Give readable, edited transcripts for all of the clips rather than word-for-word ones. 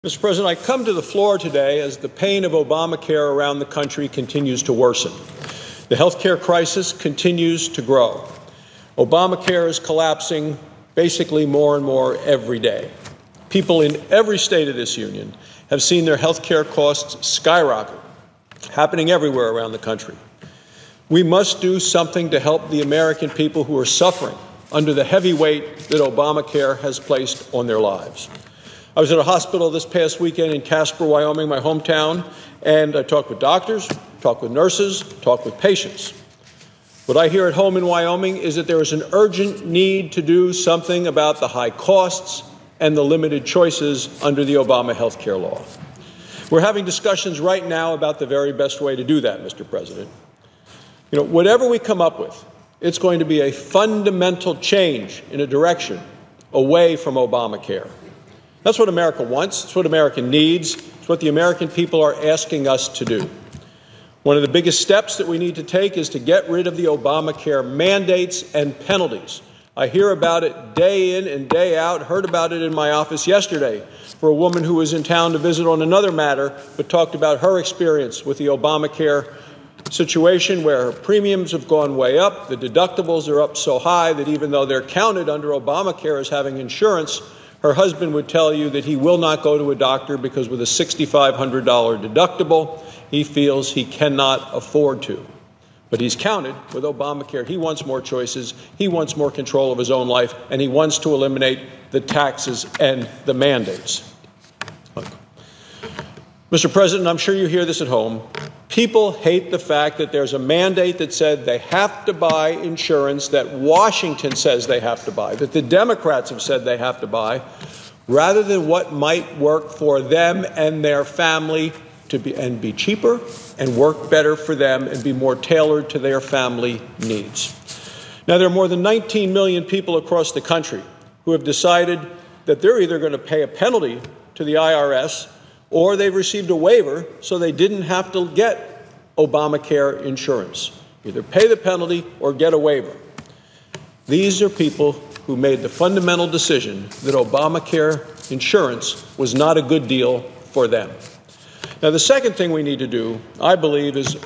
Mr. President, I come to the floor today as the pain of Obamacare around the country continues to worsen. The health care crisis continues to grow. Obamacare is collapsing basically more and more every day. People in every state of this union have seen their health care costs skyrocket, happening everywhere around the country. We must do something to help the American people who are suffering under the heavy weight that Obamacare has placed on their lives. I was at a hospital this past weekend in Casper, Wyoming, my hometown, and I talked with doctors, talked with nurses, talked with patients. What I hear at home in Wyoming is that there is an urgent need to do something about the high costs and the limited choices under the Obama health care law. We're having discussions right now about the very best way to do that, Mr. President. Whatever we come up with, it's going to be a fundamental change in a direction away from Obamacare. That's what America wants. It's what America needs. It's what the American people are asking us to do. One of the biggest steps that we need to take is to get rid of the Obamacare mandates and penalties. I hear about it day in and day out, heard about it in my office yesterday for a woman who was in town to visit on another matter, but talked about her experience with the Obamacare situation where her premiums have gone way up, the deductibles are up so high that even though they're counted under Obamacare as having insurance, her husband would tell you that he will not go to a doctor because with a $6,500 deductible, he feels he cannot afford to. But he's counted with Obamacare. He wants more choices, he wants more control of his own life, and he wants to eliminate the taxes and the mandates. Look, Mr. President, I'm sure you hear this at home. People hate the fact that there's a mandate that said they have to buy insurance that Washington says they have to buy, that the Democrats have said they have to buy, rather than what might work for them and their family to be cheaper and work better for them and be more tailored to their family needs. Now, there are more than 19 million people across the country who have decided that they're either going to pay a penalty to the IRS or they've received a waiver so they didn't have to get Obamacare insurance. Either pay the penalty or get a waiver. These are people who made the fundamental decision that Obamacare insurance was not a good deal for them. Now, the second thing we need to do, I believe, is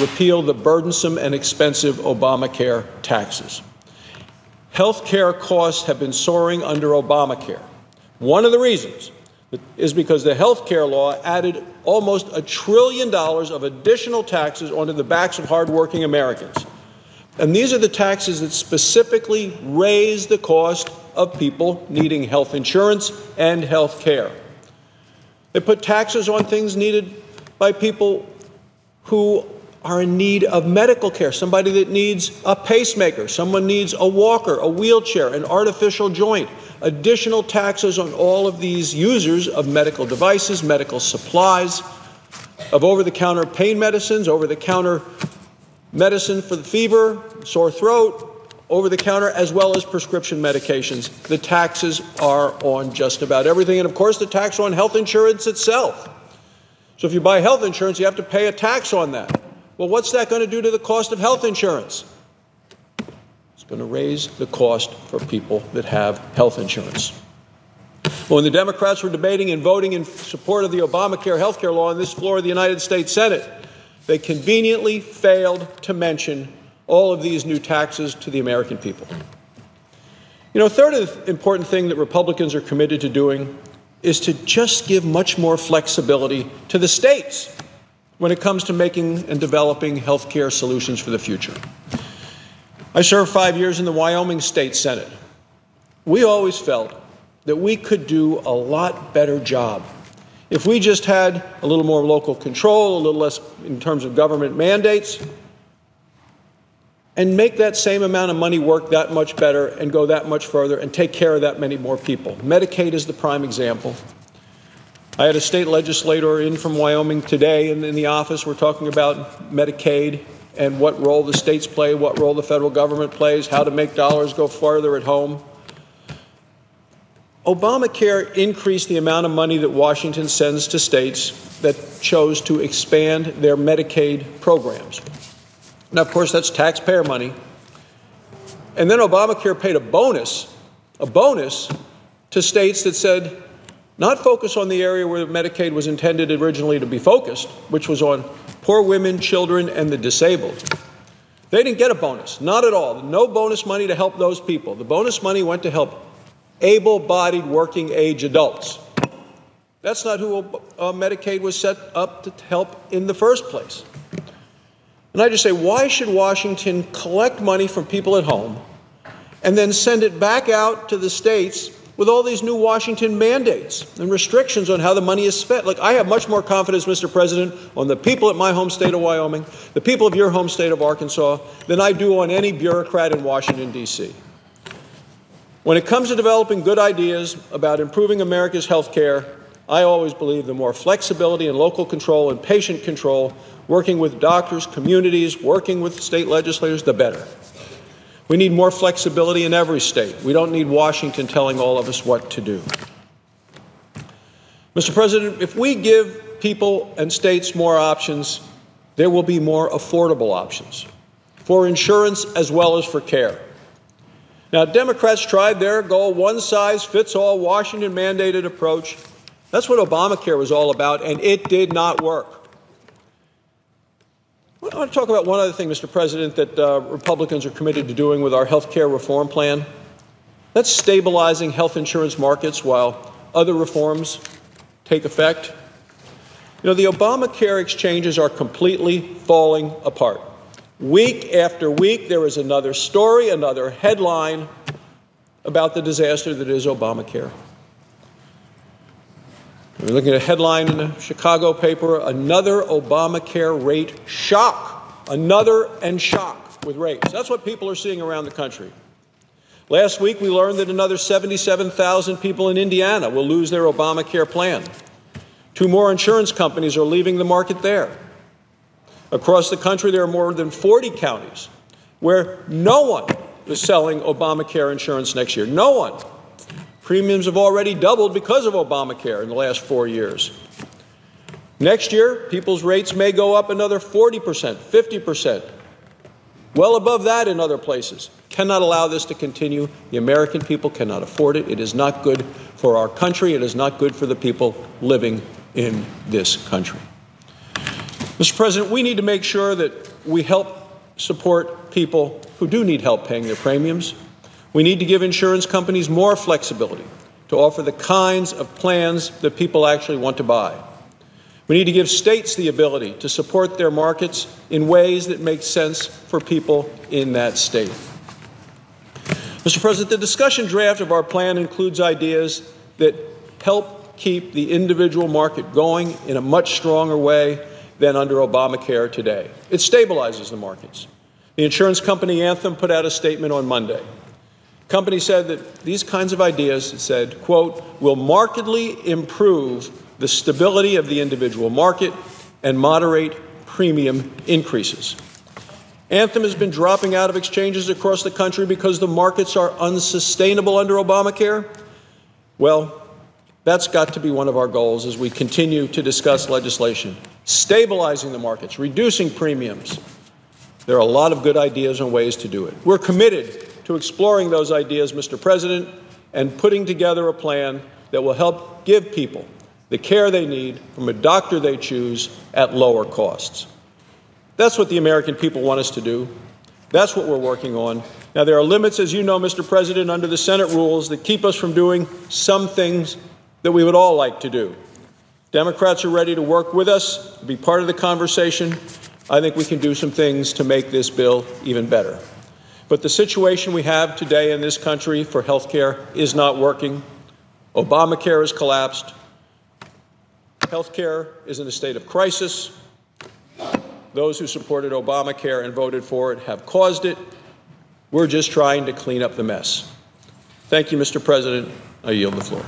repeal the burdensome and expensive Obamacare taxes. Health care costs have been soaring under Obamacare. One of the reasons is because the health care law added almost $1 trillion of additional taxes onto the backs of hardworking Americans. And these are the taxes that specifically raise the cost of people needing health insurance and health care. They put taxes on things needed by people who are in need of medical care, somebody that needs a pacemaker, someone needs a walker, a wheelchair, an artificial joint. Additional taxes on all of these users of medical devices, medical supplies, of over-the-counter pain medicines, over-the-counter medicine for the fever, sore throat, over-the-counter, as well as prescription medications. The taxes are on just about everything. And, of course, the tax on health insurance itself. So if you buy health insurance, you have to pay a tax on that. Well, what's that going to do to the cost of health insurance? It's going to raise the cost for people that have health insurance. When the Democrats were debating and voting in support of the Obamacare health care law on this floor of the United States Senate, they conveniently failed to mention all of these new taxes to the American people. A third important thing that Republicans are committed to doing is to just give much more flexibility to the states when it comes to making and developing health care solutions for the future. I served 5 years in the Wyoming State Senate. We always felt that we could do a lot better job if we just had a little more local control, a little less in terms of government mandates, and make that same amount of money work that much better and go that much further and take care of that many more people. Medicaid is the prime example. I had a state legislator in from Wyoming today in the office. We're talking about Medicaid and what role the states play, what role the federal government plays, how to make dollars go farther at home. Obamacare increased the amount of money that Washington sends to states that chose to expand their Medicaid programs. Now, of course, that's taxpayer money. And then Obamacare paid a bonus to states that said, not focus on the area where Medicaid was intended originally to be focused, which was on poor women, children, and the disabled. They didn't get a bonus, not at all. No bonus money to help those people. The bonus money went to help able-bodied working-age adults. That's not who Medicaid was set up to help in the first place. And I just say, why should Washington collect money from people at home and then send it back out to the states with all these new Washington mandates and restrictions on how the money is spent? Look, I have much more confidence, Mr. President, on the people at my home state of Wyoming, the people of your home state of Arkansas, than I do on any bureaucrat in Washington, D.C. When it comes to developing good ideas about improving America's health care, I always believe the more flexibility and local control and patient control, working with doctors, communities, working with state legislators, the better. We need more flexibility in every state. We don't need Washington telling all of us what to do. Mr. President, if we give people and states more options, there will be more affordable options for insurance as well as for care. Now, Democrats tried their goal, one-size-fits-all Washington-mandated approach. That's what Obamacare was all about, and it did not work. I want to talk about one other thing, Mr. President, that Republicans are committed to doing with our health care reform plan. That's stabilizing health insurance markets while other reforms take effect. You know, the Obamacare exchanges are completely falling apart. Week after week, there is another story, another headline about the disaster that is Obamacare. We're looking at a headline in a Chicago paper, another Obamacare rate shock. Another and shock with rates. That's what people are seeing around the country. Last week, we learned that another 77,000 people in Indiana will lose their Obamacare plan. 2 more insurance companies are leaving the market there. Across the country, there are more than 40 counties where no one is selling Obamacare insurance next year. No one. Premiums have already doubled because of Obamacare in the last 4 years. Next year, people's rates may go up another 40%, 50%, well above that in other places. Cannot allow this to continue. The American people cannot afford it. It is not good for our country. It is not good for the people living in this country. Mr. President, we need to make sure that we help support people who do need help paying their premiums. We need to give insurance companies more flexibility to offer the kinds of plans that people actually want to buy. We need to give states the ability to support their markets in ways that make sense for people in that state. Mr. President, the discussion draft of our plan includes ideas that help keep the individual market going in a much stronger way than under Obamacare today. It stabilizes the markets. The insurance company Anthem put out a statement on Monday. The company said that these kinds of ideas, it said, quote, will markedly improve the stability of the individual market and moderate premium increases. Anthem has been dropping out of exchanges across the country because the markets are unsustainable under Obamacare. Well, that's got to be one of our goals as we continue to discuss legislation. Stabilizing the markets, reducing premiums. There are a lot of good ideas and ways to do it. We're committed to exploring those ideas, Mr. President, and putting together a plan that will help give people the care they need from a doctor they choose at lower costs. That's what the American people want us to do. That's what we're working on. Now, there are limits, as you know, Mr. President, under the Senate rules that keep us from doing some things that we would all like to do. Democrats are ready to work with us, to be part of the conversation. I think we can do some things to make this bill even better. But the situation we have today in this country for health care is not working. Obamacare has collapsed. Health care is in a state of crisis. Those who supported Obamacare and voted for it have caused it. We're just trying to clean up the mess. Thank you, Mr. President. I yield the floor.